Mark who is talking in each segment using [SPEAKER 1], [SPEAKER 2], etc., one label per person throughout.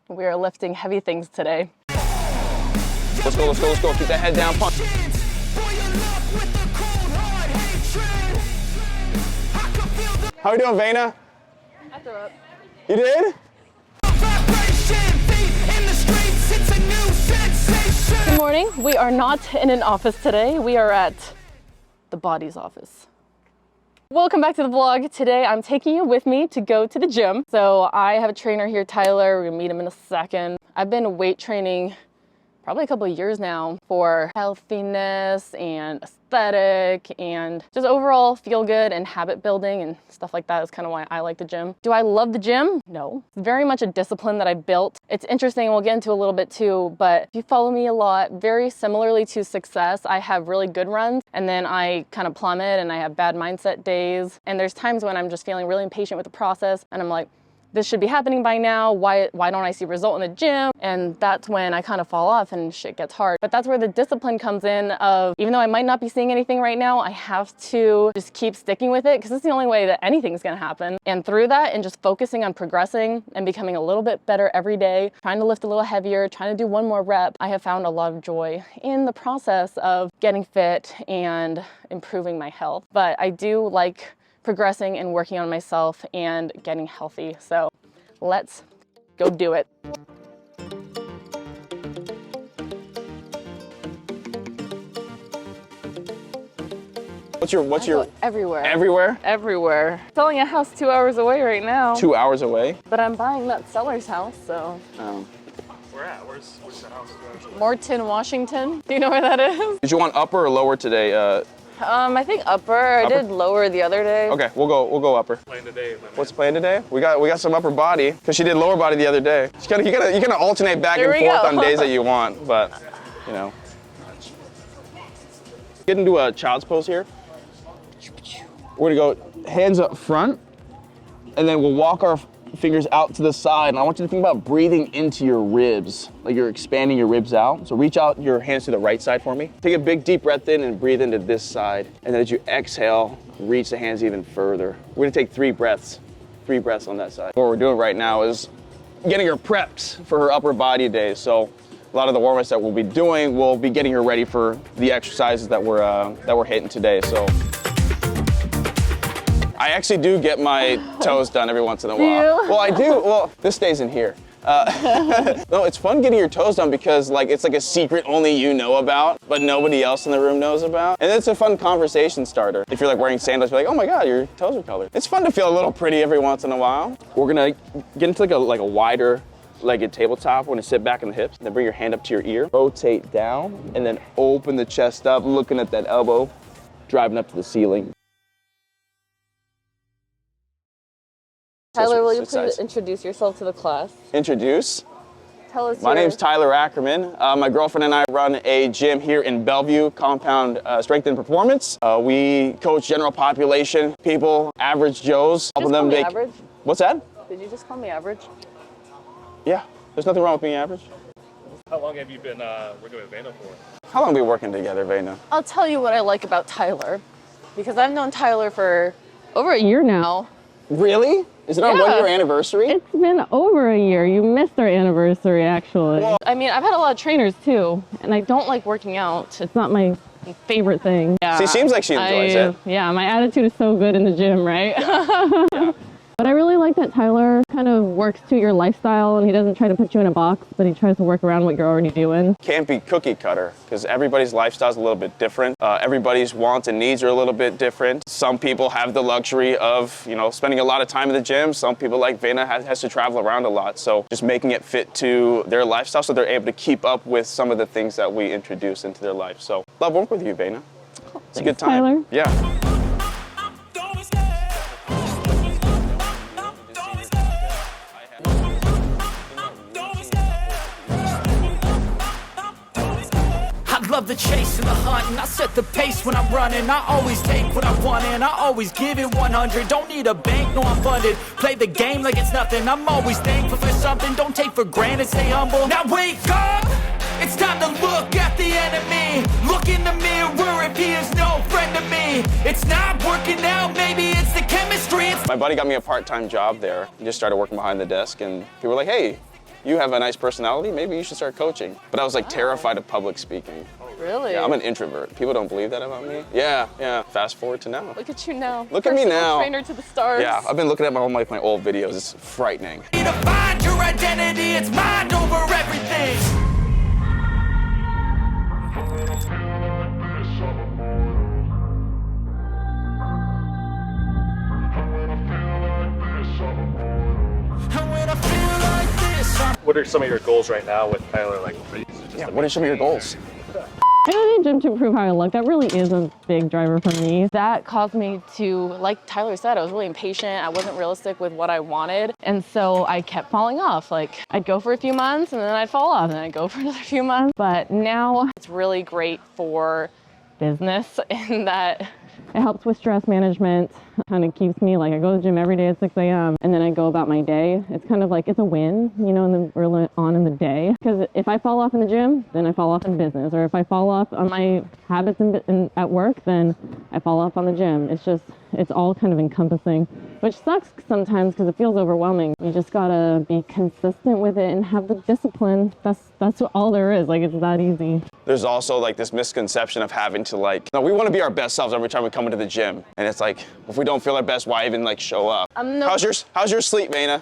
[SPEAKER 1] We are lifting heavy things today.
[SPEAKER 2] Let's go, let's go, let's go. Keep that head down, punch. How are you doing, Vayna?
[SPEAKER 1] I threw up.
[SPEAKER 2] You did?
[SPEAKER 1] Good morning. We are not in an office today. We are at the body's office. Welcome back to the vlog. Today I'm taking you with me to go to the gym. So I have a trainer here, Tyler. We're gonna meet him in a second. I've been weight training probably a couple of years now for healthiness and aesthetic and just overall feel good and habit building and stuff like that is kind of why I like the gym. Do I love the gym? No. It's very much a discipline that I built. It's interesting, we'll get into a little bit too, but if you follow me a lot, very similarly to success, I have really good runs and then I kind of plummet and I have bad mindset days. And there's times when I'm just feeling really impatient with the process and I'm like, this should be happening by now. Why don't I see result in the gym? And that's when I kind of fall off and shit gets hard. But that's where the discipline comes in of, even though I might not be seeing anything right now, I have to just keep sticking with it because it's the only way that anything's gonna happen. And through that and just focusing on progressing and becoming a little bit better every day, trying to lift a little heavier, trying to do one more rep, I have found a lot of joy in the process of getting fit and improving my health. But I do like progressing and working on myself and getting healthy. So let's go do it.
[SPEAKER 2] What's your
[SPEAKER 1] everywhere.
[SPEAKER 2] Everywhere?
[SPEAKER 1] Everywhere. Selling a house 2 hours away right now.
[SPEAKER 2] 2 hours away?
[SPEAKER 1] But I'm buying that seller's house, so.
[SPEAKER 2] Oh.
[SPEAKER 3] Where at? Where's the house?
[SPEAKER 1] Morton, Washington. Do you know where that is?
[SPEAKER 2] Did you want upper or lower today?
[SPEAKER 1] I think upper. I did lower the other day.
[SPEAKER 2] Okay, we'll go upper.
[SPEAKER 3] Plan today,
[SPEAKER 2] What's the plan today? We got some upper body because she did lower body the other day. You gotta alternate back and forth on days that you want, but you know. Get into a child's pose here. We're gonna go hands up front, and then we'll walk our fingers out to the side. And I want you to think about breathing into your ribs, like you're expanding your ribs out. So reach out your hands to the right side for me. Take a big deep breath in and breathe into this side. And then as you exhale, reach the hands even further. We're gonna take 3 breaths on that side. What we're doing right now is getting her prepped for her upper body day. So a lot of the warm-ups that we'll be doing, we'll be getting her ready for the exercises that we're hitting today. So I actually do get my toes done every once in a while. Well, I do. Well, this stays in here. No, it's fun getting your toes done because it's like a secret only you know about, but nobody else in the room knows about. And it's a fun conversation starter. If you're like wearing sandals, you're like, oh my God, your toes are colored. It's fun to feel a little pretty every once in a while. We're gonna get into like a wider legged tabletop. We're gonna sit back in the hips, then bring your hand up to your ear, rotate down, and then open the chest up, looking at that elbow, driving up to the ceiling.
[SPEAKER 1] Tyler, will you please introduce yourself to the class?
[SPEAKER 2] Introduce?
[SPEAKER 1] Tell us.
[SPEAKER 2] My name's Tyler Ackerman. My girlfriend and I run a gym here in Bellevue, Compound Strength and Performance. We coach general population people, average Joes.
[SPEAKER 1] Did you just call me average?
[SPEAKER 2] What's that?
[SPEAKER 1] Did you just call me average?
[SPEAKER 2] Yeah, there's nothing wrong with being average.
[SPEAKER 3] How long have you been working with Vayna for?
[SPEAKER 2] How long have we been working together, Vayna?
[SPEAKER 1] I'll tell you what I like about Tyler, because I've known Tyler for over a year now.
[SPEAKER 2] Really? Is it our 1 year anniversary?
[SPEAKER 4] It's been over a year. You missed our anniversary, actually.
[SPEAKER 2] Well,
[SPEAKER 1] I mean, I've had a lot of trainers too, and I don't like working out.
[SPEAKER 4] It's not my favorite thing.
[SPEAKER 1] Yeah.
[SPEAKER 2] She seems like she enjoys it.
[SPEAKER 4] Yeah, my attitude is so good in the gym, right?
[SPEAKER 2] Yeah.
[SPEAKER 4] But I really like that Tyler kind of works to your lifestyle and he doesn't try to put you in a box, but he tries to work around what you're already doing.
[SPEAKER 2] Can't be cookie cutter because everybody's lifestyle is a little bit different. Everybody's wants and needs are a little bit different. Some people have the luxury of, spending a lot of time in the gym. Some people like Vayna has to travel around a lot. So just making it fit to their lifestyle so they're able to keep up with some of the things that we introduce into their life. So love working with you, Vayna. It's a good time.
[SPEAKER 4] Tyler.
[SPEAKER 2] Yeah.
[SPEAKER 5] Love the chase and the hunt, and I set the pace when I'm running. I always take what I want and I always give it 100. Don't need a bank, no I'm funded. Play the game like it's nothing. I'm always thankful for something. Don't take for granted, stay humble. Now wake up! It's time to look at the enemy. Look in the mirror if he is no friend to me. It's not working out, maybe it's the chemistry.
[SPEAKER 2] My buddy got me a part-time job there. I just started working behind the desk and people were like, hey, you have a nice personality, maybe you should start coaching. But I was like terrified of public speaking.
[SPEAKER 1] Really?
[SPEAKER 2] Yeah, I'm an introvert. People don't believe that about me. Yeah. Fast forward to now.
[SPEAKER 1] Look at you now.
[SPEAKER 2] Look at me now.
[SPEAKER 1] Trainer to the stars.
[SPEAKER 2] Yeah, I've been looking at my old videos. It's frightening.
[SPEAKER 5] To find your identity, it's mind over everything.
[SPEAKER 3] What are some of your goals right now with Tyler? Like,
[SPEAKER 2] Yeah, what are some of your goals?
[SPEAKER 4] I go to the gym to improve how I look. That really is a big driver for me.
[SPEAKER 1] That caused me to, like Tyler said, I was really impatient. I wasn't realistic with what I wanted. And so I kept falling off. Like I'd go for a few months and then I'd fall off and then I'd go for another few months. But now it's really great for business in that
[SPEAKER 4] it helps with stress management. Kind of keeps me, like, I go to the gym every day at 6 a.m. and then I go about my day. It's kind of like, it's a win, you know, early on in the day. Because if I fall off in the gym, then I fall off in business. Or if I fall off on my habits at work, then I fall off on the gym. It's just, it's all kind of encompassing, which sucks sometimes because it feels overwhelming. You just gotta be consistent with it and have the discipline. That's all there is. Like, it's that easy.
[SPEAKER 2] There's also like this misconception of having to like, no, we want to be our best selves every time we come into the gym. And it's like, if we don't feel our best, why even like show up? How's your sleep, Vayna?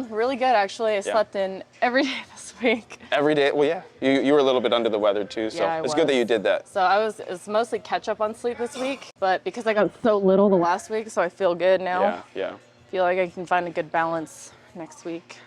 [SPEAKER 1] Really good actually. I slept in every day this week.
[SPEAKER 2] Every day? Well, yeah. You were a little bit under the weather too, so
[SPEAKER 1] Yeah,
[SPEAKER 2] it's good that you did that.
[SPEAKER 1] So it was mostly catch up on sleep this week, but because I got so little the last week, so I feel good now.
[SPEAKER 2] Yeah.
[SPEAKER 1] Feel like I can find a good balance next week.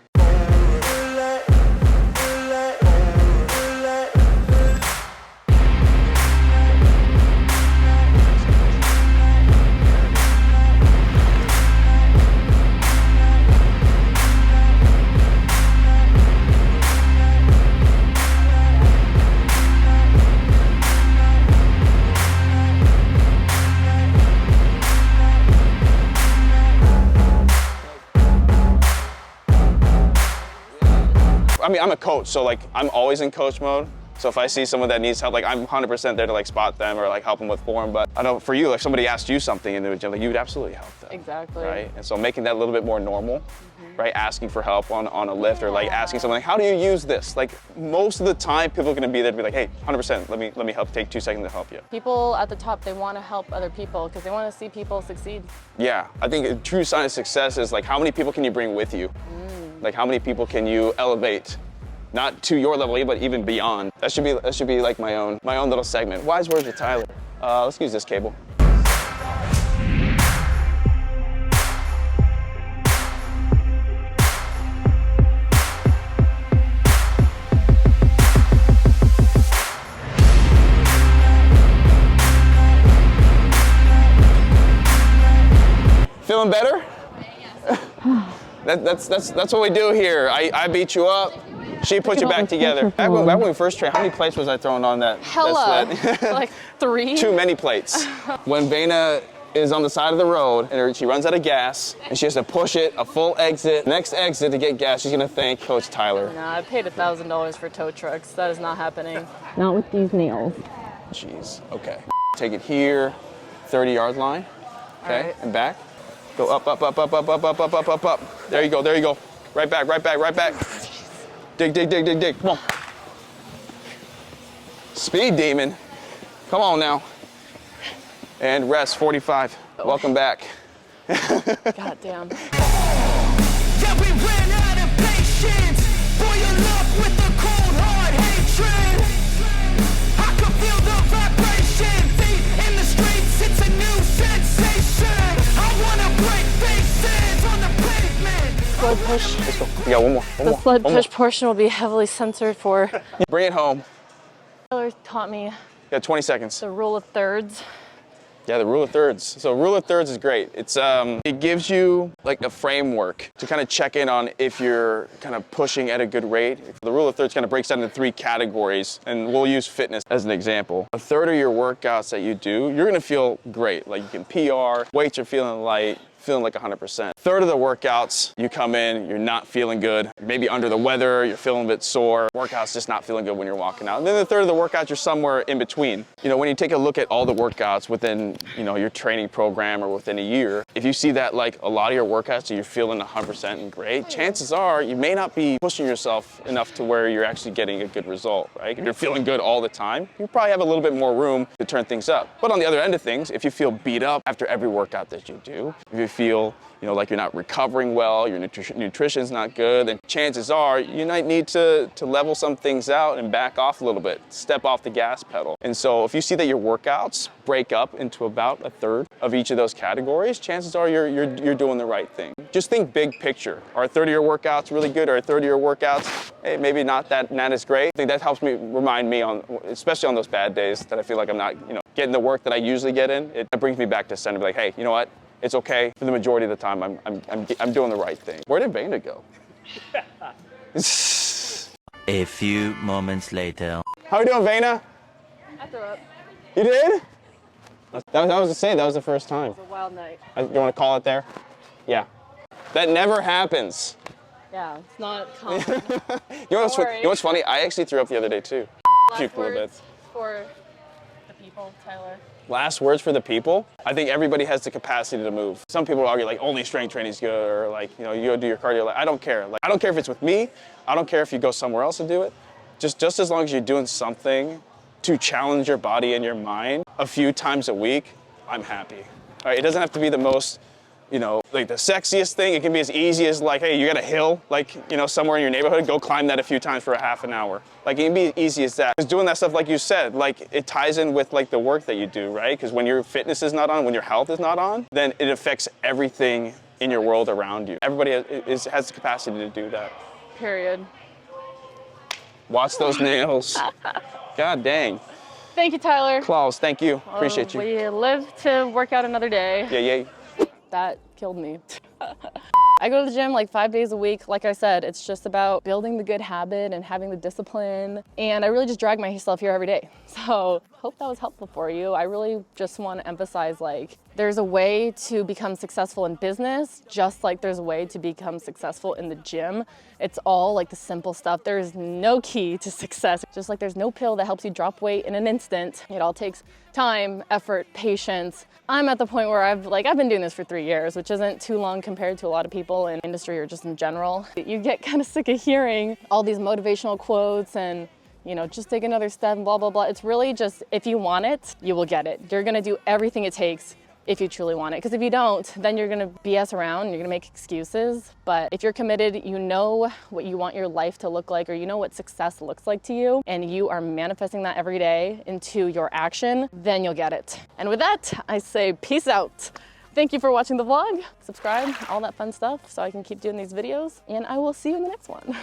[SPEAKER 2] I mean, I'm a coach, so like I'm always in coach mode. So if I see someone that needs help, like I'm 100% there to like spot them or like help them with form. But I know for you, like somebody asked you something in the gym, like you would absolutely help them.
[SPEAKER 1] Exactly.
[SPEAKER 2] Right? And so making that a little bit more normal, right? Asking for help on a lift or like asking someone, like, how do you use this? Like most of the time, people are gonna be there to be like, hey, 100%, let me help, take 2 seconds to help you.
[SPEAKER 1] People at the top, they want to help other people because they want to see people succeed.
[SPEAKER 2] Yeah, I think a true sign of success is like, how many people can you bring with you? Like how many people can you elevate? Not to your level, but even beyond. That should be like my own little segment. Wise words with Tyler. Let's use this cable. Feeling better? That's what we do here. I beat you up. She put you back together. Back when we first trained, how many plates was I throwing on that sled?
[SPEAKER 1] Like 3.
[SPEAKER 2] Too many plates. When Vayna is on the side of the road and she runs out of gas and she has to push it a full exit, next exit to get gas, she's gonna thank Coach Tyler.
[SPEAKER 1] Nah, I paid $1,000 for tow trucks. That is not happening.
[SPEAKER 4] Not with these nails.
[SPEAKER 2] Jeez, okay. Take it here, 30-yard line, okay,
[SPEAKER 1] Right.
[SPEAKER 2] and back. Go up. There you go. Right back. Dig. Come on. Speed demon. Come on now. And rest, 45. Welcome back.
[SPEAKER 1] God damn.
[SPEAKER 5] Yeah, we ran out of patience. Boil up with the cold hard hatred. I can feel the vibration. Feet in the streets, it's a new sensation. I wanna break faces on the pavement.
[SPEAKER 1] Sled push.
[SPEAKER 2] Let's go. We got one more.
[SPEAKER 1] The sled push portion will be heavily censored for.
[SPEAKER 2] Bring it home.
[SPEAKER 1] Tyler taught me
[SPEAKER 2] You got 20 seconds.
[SPEAKER 1] the rule of thirds.
[SPEAKER 2] Yeah, the rule of thirds. So rule of thirds is great. It gives you like a framework to kind of check in on if you're kind of pushing at a good rate. The rule of thirds kind of breaks down into 3 categories, and we'll use fitness as an example. A third of your workouts that you do, you're gonna feel great. Like you can PR, weights are feeling light, feeling like 100%. Third of the workouts, you come in, you're not feeling good. You're maybe under the weather, you're feeling a bit sore. Workout's just not feeling good when you're walking out. And then the third of the workouts, you're somewhere in between. You know, when you take a look at all the workouts within, you know, your training program or within a year, if you see that like a lot of your workouts you're feeling 100% and great, chances are you may not be pushing yourself enough to where you're actually getting a good result, right? If you're feeling good all the time, you probably have a little bit more room to turn things up. But on the other end of things, if you feel beat up after every workout that you do, if you feel, you know, like you're not recovering well, your nutrition's not good, then chances are you might need to level some things out and back off a little bit, step off the gas pedal. And so if you see that your workouts break up into about a third of each of those categories, chances are you're doing the right thing. Just think big picture. Are 30-year workouts really good? Are 30-year workouts, hey, maybe not as great? I think that helps me remind me on, especially on those bad days that I feel like I'm not, you know, getting the work that I usually get in. It brings me back to center, be like, hey, you know what? It's okay. For the majority of the time, I'm doing the right thing. Where did Vayna go?
[SPEAKER 5] A few moments later.
[SPEAKER 2] How are you doing, Vayna?
[SPEAKER 1] I threw up.
[SPEAKER 2] You did? That was the first time.
[SPEAKER 1] It was a wild night.
[SPEAKER 2] You want to call it there? Yeah. That never happens.
[SPEAKER 1] Yeah, it's not common.
[SPEAKER 2] You know what's funny? I actually threw up the other day too.
[SPEAKER 1] Last words for the people, Tyler.
[SPEAKER 2] Last words for the people? I think everybody has the capacity to move. Some people argue like only strength training is good, or like, you know, you go do your cardio. Like, I don't care. Like, I don't care if it's with me. I don't care if you go somewhere else and do it. Just as long as you're doing something to challenge your body and your mind a few times a week, I'm happy. All right, it doesn't have to be the most, you know, like the sexiest thing. It can be as easy as like, hey, you got a hill, like, you know, somewhere in your neighborhood, go climb that a few times for a half an hour. Like, it can be as easy as that. Because doing that stuff, like you said, like, it ties in with like the work that you do, right? Because when your fitness is not on, when your health is not on, then it affects everything in your world around you. Everybody has the capacity to do that.
[SPEAKER 1] Period.
[SPEAKER 2] Watch those nails. God dang.
[SPEAKER 1] Thank you, Tyler.
[SPEAKER 2] Klaus, thank you. Appreciate you.
[SPEAKER 1] We live to work out another day.
[SPEAKER 2] Yeah.
[SPEAKER 1] That killed me. I go to the gym like 5 days a week. Like I said, it's just about building the good habit and having the discipline. And I really just drag myself here every day. So hope that was helpful for you. I really just want to emphasize, like, there's a way to become successful in business, just like there's a way to become successful in the gym. It's all like the simple stuff. There's no key to success. Just like there's no pill that helps you drop weight in an instant. It all takes time, effort, patience. I'm at the point where I've been doing this for 3 years, which isn't too long compared to a lot of people in industry or just in general. You get kind of sick of hearing all these motivational quotes and, you know, just take another step and blah, blah, blah. It's really just, if you want it, you will get it. You're gonna do everything it takes if you truly want it. Because if you don't, then you're gonna BS around, you're gonna make excuses. But if you're committed, you know what you want your life to look like, or you know what success looks like to you, and you are manifesting that every day into your action, then you'll get it. And with that, I say peace out. Thank you for watching the vlog. Subscribe, all that fun stuff, so I can keep doing these videos, and I will see you in the next one.